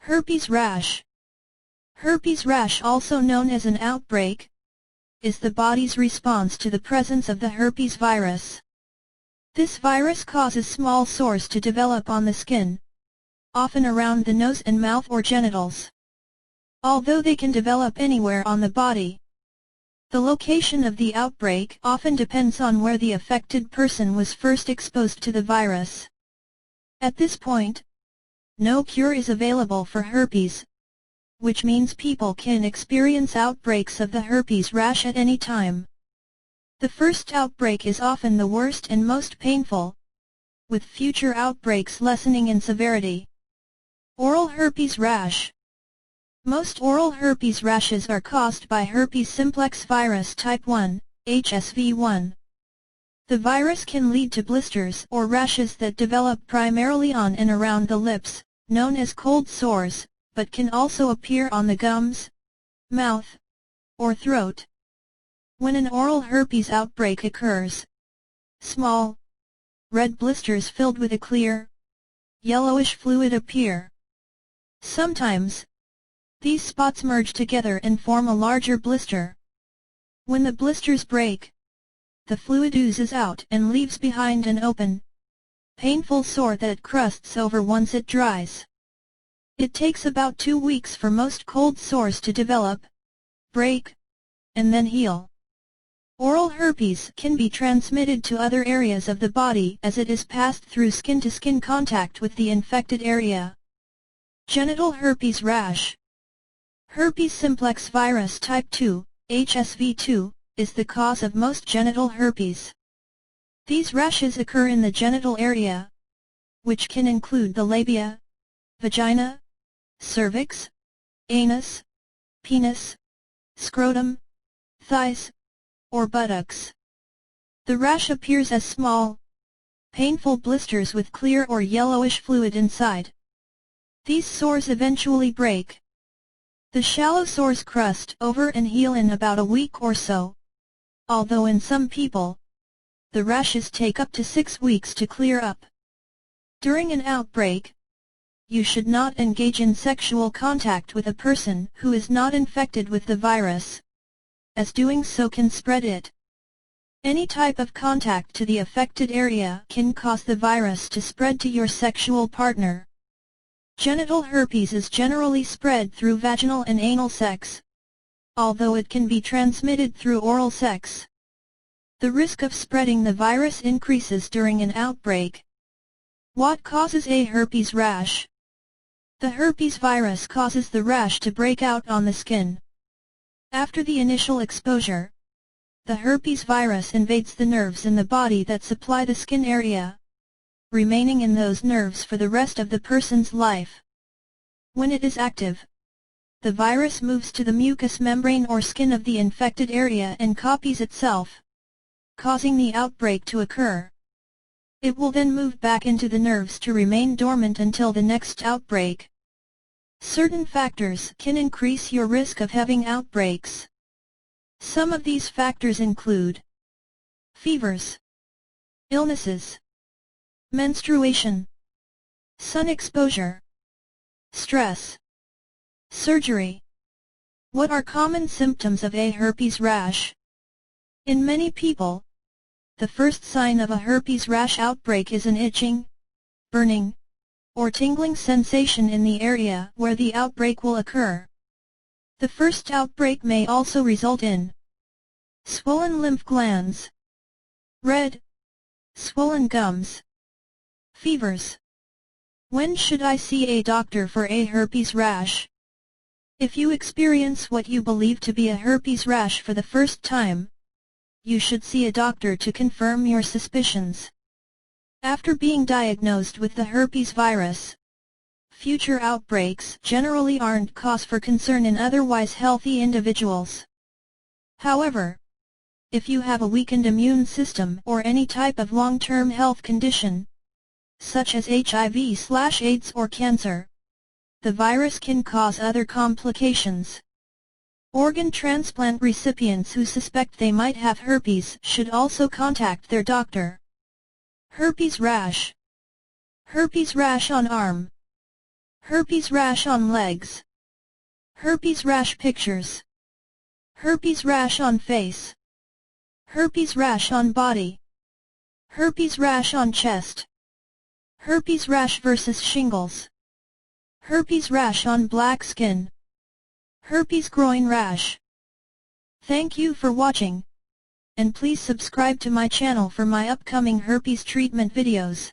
Herpes rash. Herpes rash, also known as an outbreak, is the body's response to the presence of the herpes virus. This virus causes small sores to develop on the skin, often around the nose and mouth or genitals. Although they can develop anywhere on the body, the location of the outbreak often depends on where the affected person was first exposed to the virus. At this point, no cure is available for herpes, which means people can experience outbreaks of the herpes rash at any time. The first outbreak is often the worst and most painful, with future outbreaks lessening in severity. Oral herpes rash. Most oral herpes rashes are caused by herpes simplex virus type 1, HSV1. The virus can lead to blisters or rashes that develop primarily on and around the lips, known as cold sores, but can also appear on the gums, mouth, or throat. When an oral herpes outbreak occurs, small, red blisters filled with a clear, yellowish fluid appear. Sometimes, these spots merge together and form a larger blister. When the blisters break, the fluid oozes out and leaves behind an open, painful sore that crusts over once it dries. It takes about 2 weeks for most cold sores to develop, break, and then heal. Oral herpes can be transmitted to other areas of the body as it is passed through skin-to-skin contact with the infected area. Genital herpes rash. Herpes simplex virus type 2, HSV2, is the cause of most genital herpes. These rashes occur in the genital area, which can include the labia, vagina, cervix, anus, penis, scrotum, thighs, or buttocks. The rash appears as small, painful blisters with clear or yellowish fluid inside. These sores eventually break. The shallow sores crust over and heal in about a week or so, although in some people, the rashes take up to 6 weeks to clear up. During an outbreak, you should not engage in sexual contact with a person who is not infected with the virus, as doing so can spread it. Any type of contact to the affected area can cause the virus to spread to your sexual partner. Genital herpes is generally spread through vaginal and anal sex, although it can be transmitted through oral sex. The risk of spreading the virus increases during an outbreak. What causes a herpes rash? The herpes virus causes the rash to break out on the skin. After the initial exposure, the herpes virus invades the nerves in the body that supply the skin area, remaining in those nerves for the rest of the person's life. When it is active, the virus moves to the mucous membrane or skin of the infected area and copies itself, causing the outbreak to occur. It will then move back into the nerves to remain dormant until the next outbreak. Certain factors can increase your risk of having outbreaks. Some of these factors include fevers, illnesses, menstruation, sun exposure, stress, surgery. What are common symptoms of a herpes rash? In many people, the first sign of a herpes rash outbreak is an itching, burning, or tingling sensation in the area where the outbreak will occur. The first outbreak may also result in swollen lymph glands, red, swollen gums, fevers. When should I see a doctor for a herpes rash? If you experience what you believe to be a herpes rash for the first time, you should see a doctor to confirm your suspicions. After being diagnosed with the herpes virus, future outbreaks generally aren't cause for concern in otherwise healthy individuals. However, if you have a weakened immune system or any type of long-term health condition, such as HIV/AIDS or cancer, the virus can cause other complications. Organ transplant recipients who suspect they might have herpes should also contact their doctor. Herpes rash. Herpes rash on arm. Herpes rash on legs. Herpes rash pictures. Herpes rash on face. Herpes rash on body. Herpes rash on chest. Herpes rash versus shingles. Herpes rash on black skin. Herpes groin rash. Thank you for watching, and please subscribe to my channel for my upcoming herpes treatment videos.